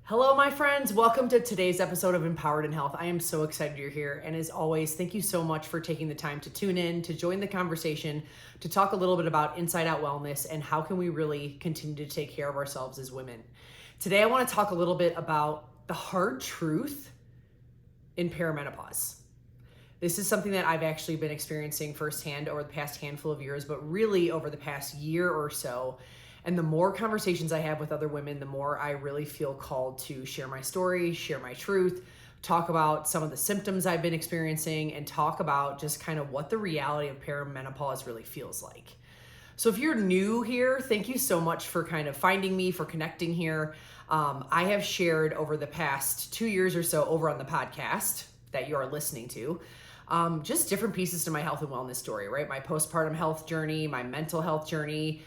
Hello, my friends. Welcome to today's episode of Empowered in Health. I am so excited you're here. And as always, thank you so much for taking the time to tune in, to join the conversation, to talk a little bit about inside out wellness and how can we really continue to take care of ourselves as women. Today, I want to talk a little bit about the hard truth in perimenopause. This is something that I've actually been experiencing firsthand over the past handful of years, but really over the past year or so. And the more conversations I have with other women, the more I really feel called to share my story, share my truth, talk about some of the symptoms I've been experiencing, and talk about just kind of what the reality of perimenopause really feels like. So if you're new here, thank you so much for kind of finding me, for connecting here. I have shared over the past 2 years or so over on the podcast that you are listening to, just different pieces to my health and wellness story, right? My postpartum health journey, my mental health journey,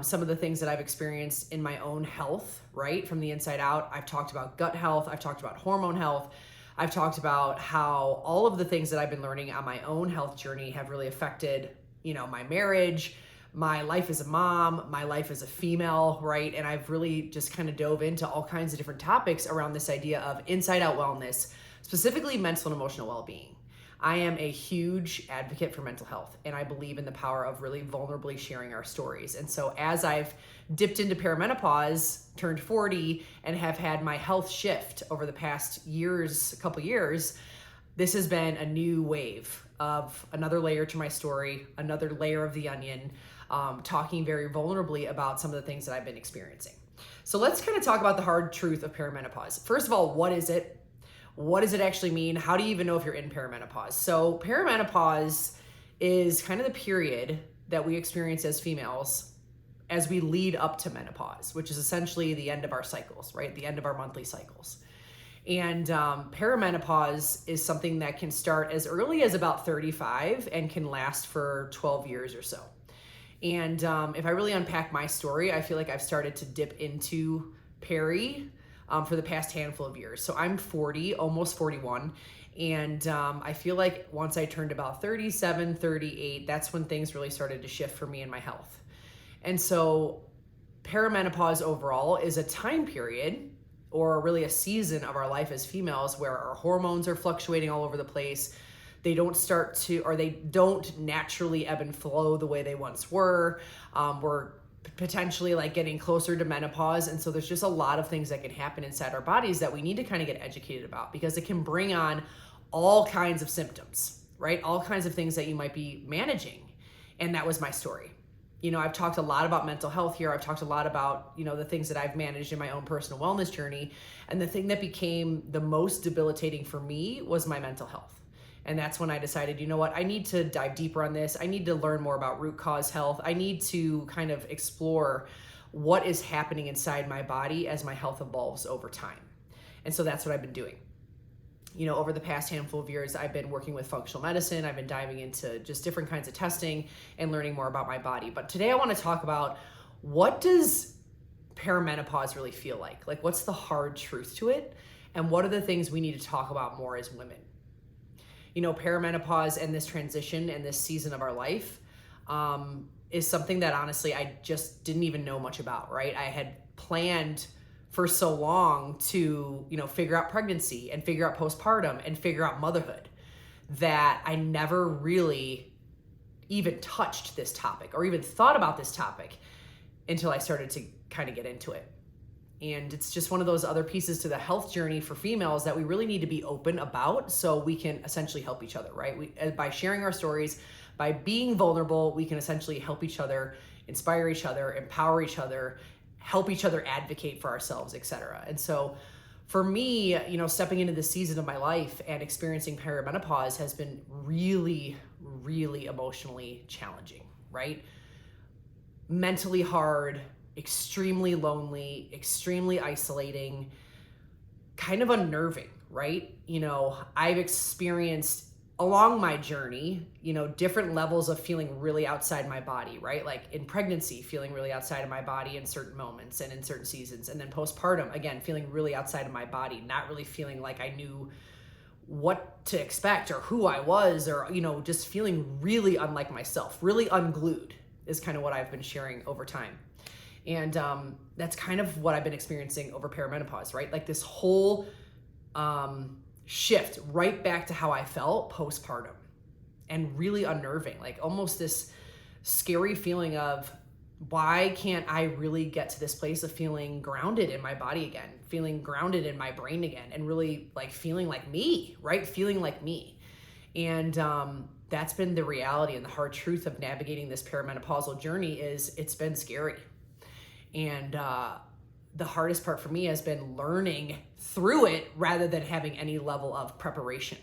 some of the things that I've experienced in my own health, right? From the inside out. I've talked about gut health. I've talked about hormone health. I've talked about how all of the things that I've been learning on my own health journey have really affected, my marriage, my life as a mom, my life as a female, right? And I've really just kind of dove into all kinds of different topics around this idea of inside out wellness, specifically mental and emotional well-being. I am a huge advocate for mental health, and I believe in the power of really vulnerably sharing our stories. And so as I've dipped into perimenopause, turned 40, and have had my health shift over the past couple years, this has been a new wave of another layer to my story, another layer of the onion, talking very vulnerably about some of the things that I've been experiencing. So let's kind of talk about the hard truth of perimenopause. First of all, what is it? What does it actually mean? How do you even know if you're in perimenopause? So perimenopause is kind of the period that we experience as females as we lead up to menopause, which is essentially the end of our cycles, right? The end of our monthly cycles. And perimenopause is something that can start as early as about 35 and can last for 12 years or so. And if I really unpack my story, I feel like I've started to dip into peri for the past handful of years. So I'm 40, almost 41. And I feel like once I turned about 37, 38, that's when things really started to shift for me in my health. And so perimenopause overall is a time period or really a season of our life as females where our hormones are fluctuating all over the place. They don't naturally ebb and flow the way they once were. We're potentially like getting closer to menopause. And so there's just a lot of things that can happen inside our bodies that we need to kind of get educated about because it can bring on all kinds of symptoms, right? All kinds of things that you might be managing. And that was my story. I've talked a lot about mental health here. I've talked a lot about, the things that I've managed in my own personal wellness journey. And the thing that became the most debilitating for me was my mental health. And that's when I decided, I need to dive deeper on this. I need to learn more about root cause health. I need to kind of explore what is happening inside my body as my health evolves over time. And so that's what I've been doing. Over the past handful of years, I've been working with functional medicine. I've been diving into just different kinds of testing and learning more about my body. But today I want to talk about what does perimenopause really feel like? Like, what's the hard truth to it? And what are the things we need to talk about more as women? Perimenopause and this transition and this season of our life is something that honestly I just didn't even know much about, right? I had planned for so long to, figure out pregnancy and figure out postpartum and figure out motherhood that I never really even touched this topic or even thought about this topic until I started to kind of get into it. And it's just one of those other pieces to the health journey for females that we really need to be open about so we can essentially help each other, right? By sharing our stories, by being vulnerable, we can essentially help each other, inspire each other, empower each other, help each other advocate for ourselves, etc. And so for me, stepping into this season of my life and experiencing perimenopause has been really, really emotionally challenging, right? Mentally hard, extremely lonely, extremely isolating, kind of unnerving, right? I've experienced along my journey, different levels of feeling really outside my body, right? Like in pregnancy, feeling really outside of my body in certain moments and in certain seasons. And then postpartum, again, feeling really outside of my body, not really feeling like I knew what to expect or who I was or, just feeling really unlike myself, really unglued is kind of what I've been sharing over time. And that's kind of what I've been experiencing over perimenopause, right? Like this whole shift right back to how I felt postpartum, and really unnerving, like almost this scary feeling of, why can't I really get to this place of feeling grounded in my body again, feeling grounded in my brain again, and really like feeling like me, right? Feeling like me. And that's been the reality and the hard truth of navigating this perimenopausal journey. Is it's been scary. And the hardest part for me has been learning through it rather than having any level of preparation.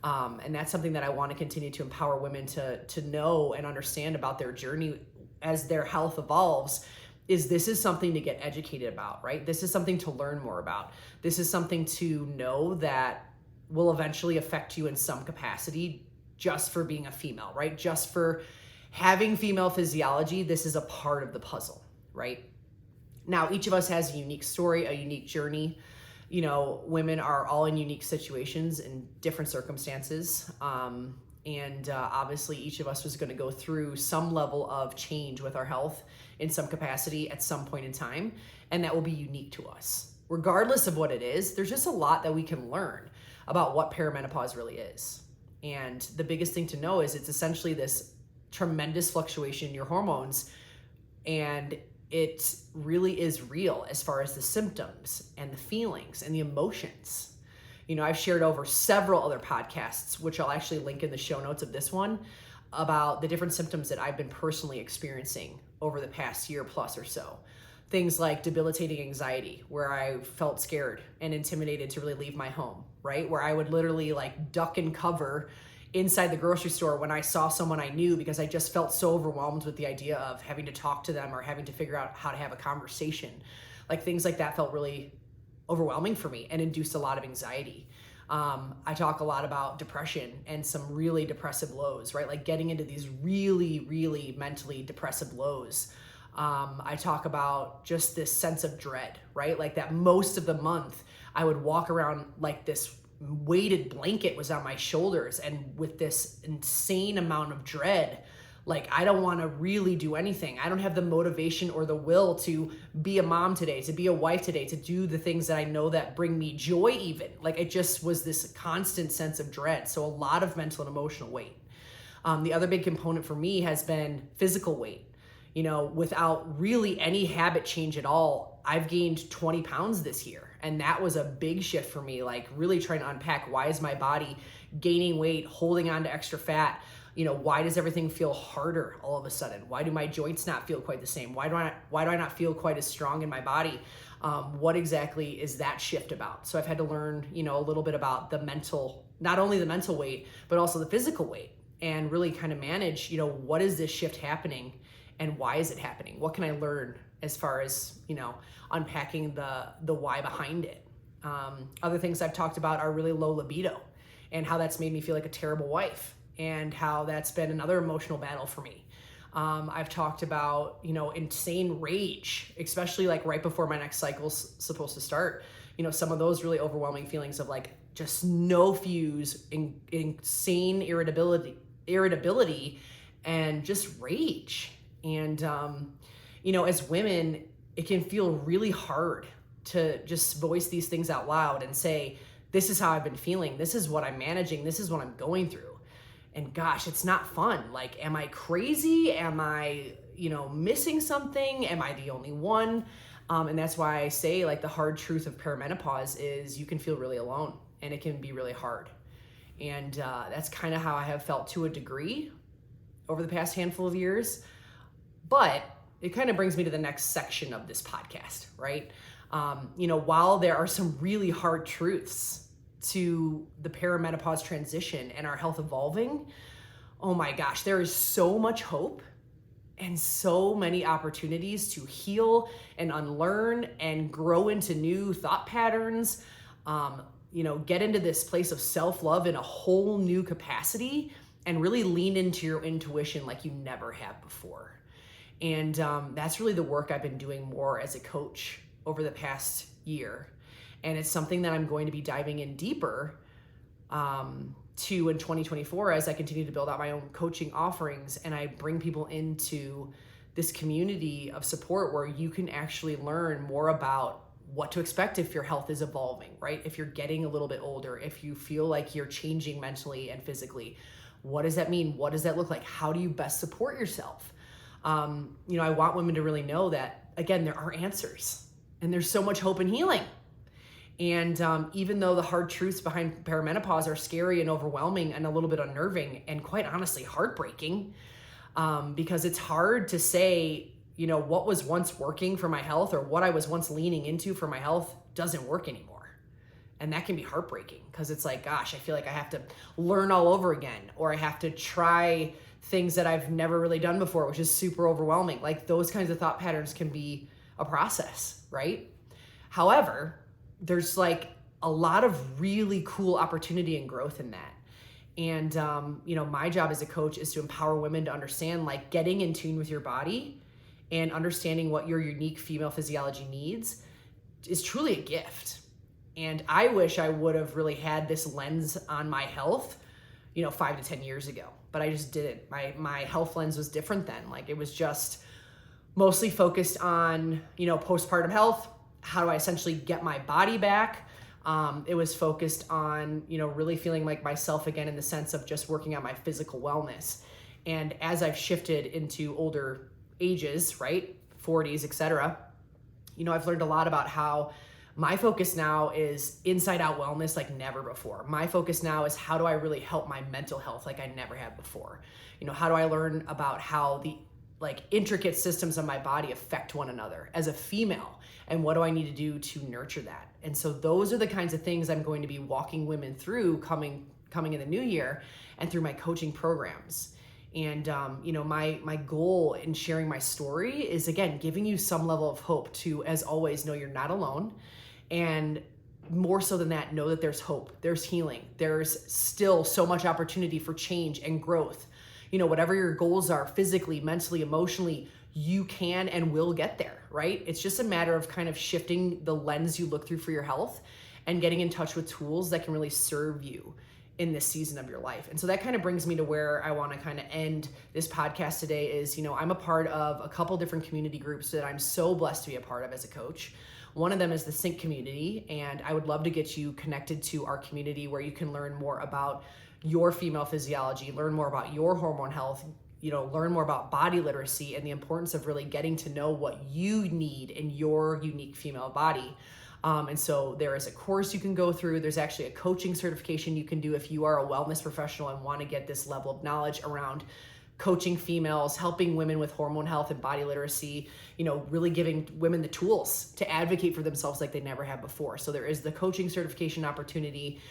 And that's something that I want to continue to empower women to know and understand about their journey as their health evolves. This is something to get educated about, right? This is something to learn more about. This is something to know that will eventually affect you in some capacity just for being a female, right? Just for having female physiology. This is a part of the puzzle, right? Now, each of us has a unique story, a unique journey. You know, women are all in unique situations in different circumstances. And obviously each of us was going to go through some level of change with our health in some capacity at some point in time. And that will be unique to us. Regardless of what it is, there's just a lot that we can learn about what perimenopause really is. And the biggest thing to know is it's essentially this tremendous fluctuation in your hormones. And it really is real as far as the symptoms and the feelings and the emotions. You know, I've shared over several other podcasts, which I'll actually link in the show notes of this one, about the different symptoms that I've been personally experiencing over the past year plus or so. Things like debilitating anxiety, where I felt scared and intimidated to really leave my home, right? Where I would literally like duck and cover inside the grocery store when I saw someone I knew, because I just felt so overwhelmed with the idea of having to talk to them or having to figure out how to have a conversation. Like things like that felt really overwhelming for me and induced a lot of anxiety. I talk a lot about depression and some really depressive lows, right? Like getting into these really, really mentally depressive lows. I talk about just this sense of dread, right? Like that most of the month I would walk around like this weighted blanket was on my shoulders, and with this insane amount of dread. Like, I don't want to really do anything. I don't have the motivation or the will to be a mom today, to be a wife today, to do the things that I know that bring me joy even. Like, it just was this constant sense of dread. So a lot of mental and emotional weight. The other big component for me has been physical weight. You know, without really any habit change at all, I've gained 20 pounds this year. And that was a big shift for me, like really trying to unpack, why is my body gaining weight, holding on to extra fat? You know, why does everything feel harder all of a sudden? Why do my joints not feel quite the same? Why do I not feel quite as strong in my body? What exactly is that shift about? So I've had to learn, you know, a little bit about the mental, not only the mental weight, but also the physical weight, and really kind of manage, you know, what is this shift happening and why is it happening? What can I learn as far as, you know, unpacking the why behind it? Other things I've talked about are really low libido and how that's made me feel like a terrible wife, and how that's been another emotional battle for me. I've talked about, you know, insane rage, especially like right before my next cycle's supposed to start. You know, some of those really overwhelming feelings of like just no fuse, insane irritability, and just rage. And, you know, as women, it can feel really hard to just voice these things out loud and say, this is how I've been feeling. This is what I'm managing. This is what I'm going through. And gosh, it's not fun. Like, am I crazy? Am I, you know, missing something? Am I the only one? And that's why I say, like, the hard truth of perimenopause is you can feel really alone, and it can be really hard. And that's kind of how I have felt to a degree over the past handful of years. But it kind of brings me to the next section of this podcast, right? You know, while there are some really hard truths to the perimenopause transition and our health evolving, oh my gosh, there is so much hope and so many opportunities to heal and unlearn and grow into new thought patterns, you know, get into this place of self-love in a whole new capacity and really lean into your intuition like you never have before. And that's really the work I've been doing more as a coach over the past year. And it's something that I'm going to be diving in deeper to in 2024 as I continue to build out my own coaching offerings, and I bring people into this community of support where you can actually learn more about what to expect if your health is evolving, right? If you're getting a little bit older, if you feel like you're changing mentally and physically, what does that mean? What does that look like? How do you best support yourself? I want women to really know that, again, there are answers and there's so much hope and healing. And even though the hard truths behind perimenopause are scary and overwhelming and a little bit unnerving and quite honestly heartbreaking, because it's hard to say, what was once working for my health or what I was once leaning into for my health doesn't work anymore. And that can be heartbreaking because it's like, gosh, I feel like I have to learn all over again, or I have to try things that I've never really done before, which is super overwhelming. Like those kinds of thought patterns can be a process, right? However, there's like a lot of really cool opportunity and growth in that. And, my job as a coach is to empower women to understand, like, getting in tune with your body and understanding what your unique female physiology needs is truly a gift. And I wish I would have really had this lens on my health, 5 to 10 years ago, but I just didn't. My health lens was different then. Like it was just mostly focused on, postpartum health. How do I essentially get my body back? It was focused on, really feeling like myself again in the sense of just working on my physical wellness. And as I've shifted into older ages, right, 40s, etc., I've learned a lot about how my focus now is inside out wellness like never before. My focus now is how do I really help my mental health like I never have before? How do I learn about how the intricate systems of my body affect one another as a female? And what do I need to do to nurture that? And so those are the kinds of things I'm going to be walking women through coming in the new year and through my coaching programs. And, my goal in sharing my story is, again, giving you some level of hope to, as always, know you're not alone. And more so than that, know that there's hope, there's healing, there's still so much opportunity for change and growth. Whatever your goals are, physically, mentally, emotionally, you can and will get there, right? It's just a matter of kind of shifting the lens you look through for your health and getting in touch with tools that can really serve you in this season of your life. And so that kind of brings me to where I want to kind of end this podcast today is, I'm a part of a couple different community groups that I'm so blessed to be a part of as a coach. One of them is the Sync community, and I would love to get you connected to our community where you can learn more about your female physiology, learn more about your hormone health, learn more about body literacy and the importance of really getting to know what you need in your unique female body. And so there is a course you can go through. There's actually a coaching certification you can do if you are a wellness professional and want to get this level of knowledge around coaching females, helping women with hormone health and body literacy, really giving women the tools to advocate for themselves like they never have before. So there is the coaching certification opportunity.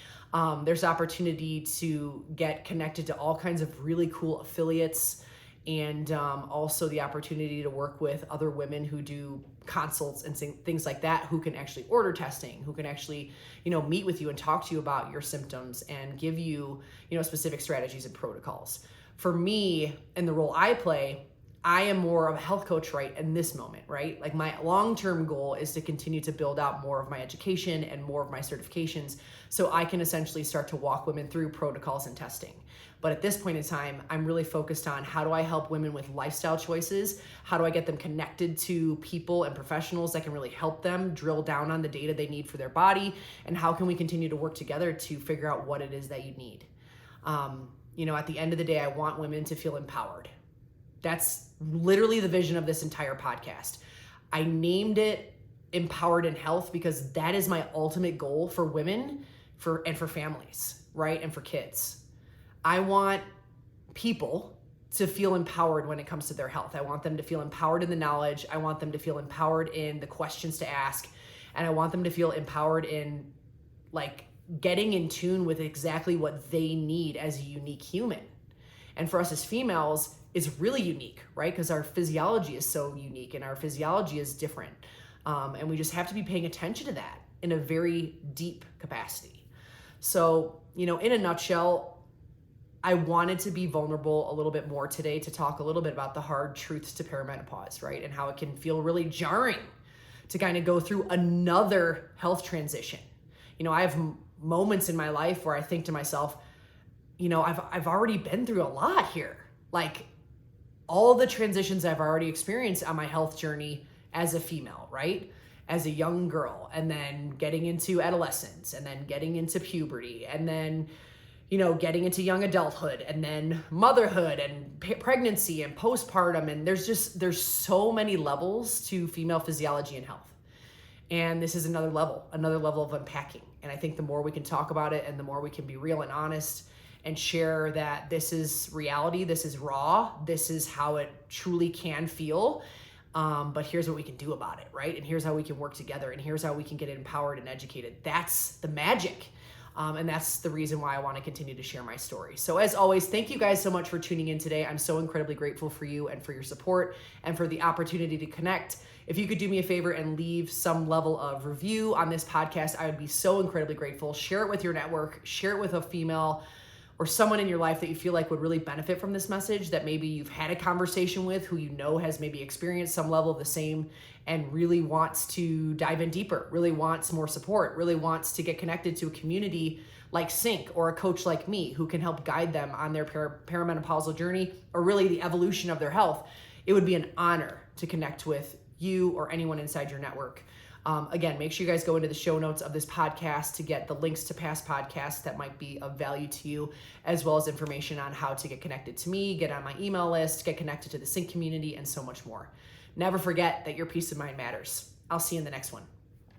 There's opportunity to get connected to all kinds of really cool affiliates, and also the opportunity to work with other women who do consults and things like that, who can actually order testing, who can actually, meet with you and talk to you about your symptoms and give you, specific strategies and protocols. For me and the role I play, I am more of a health coach right in this moment, right? Like my long-term goal is to continue to build out more of my education and more of my certifications so I can essentially start to walk women through protocols and testing. But at this point in time, I'm really focused on how do I help women with lifestyle choices? How do I get them connected to people and professionals that can really help them drill down on the data they need for their body? And how can we continue to work together to figure out what it is that you need? At the end of the day, I want women to feel empowered. That's literally the vision of this entire podcast. I named it Empowered in Health because that is my ultimate goal for women and for families, right? And for kids. I want people to feel empowered when it comes to their health. I want them to feel empowered in the knowledge. I want them to feel empowered in the questions to ask. And I want them to feel empowered in getting in tune with exactly what they need as a unique human. And for us as females, it's really unique, right? Because our physiology is so unique and our physiology is different. And we just have to be paying attention to that in a very deep capacity. So, in a nutshell, I wanted to be vulnerable a little bit more today to talk a little bit about the hard truths to perimenopause, right? And how it can feel really jarring to kind of go through another health transition. I have moments in my life where I think to myself, I've already been through a lot here. all the transitions I've already experienced on my health journey as a female, right? As a young girl, and then getting into adolescence, and then getting into puberty, and then, getting into young adulthood, and then motherhood and pregnancy and postpartum. And there's so many levels to female physiology and health. And this is another level of unpacking. And I think the more we can talk about it and the more we can be real and honest and share that this is reality, this is raw, this is how it truly can feel. But here's what we can do about it, right? And here's how we can work together, and here's how we can get empowered and educated. That's the magic. And that's the reason why I want to continue to share my story. So as always, thank you guys so much for tuning in today. I'm so incredibly grateful for you and for your support and for the opportunity to connect. If you could do me a favor and leave some level of review on this podcast, I would be so incredibly grateful. Share it with your network, share it with a female or someone in your life that you feel like would really benefit from this message, that maybe you've had a conversation with, who has maybe experienced some level of the same and really wants to dive in deeper, really wants more support, really wants to get connected to a community like Sync or a coach like me who can help guide them on their perimenopausal journey or really the evolution of their health. It would be an honor to connect with you or anyone inside your network. Again, make sure you guys go into the show notes of this podcast to get the links to past podcasts that might be of value to you, as well as information on how to get connected to me, get on my email list, get connected to the Sync community, and so much more. Never forget that your peace of mind matters. I'll see you in the next one.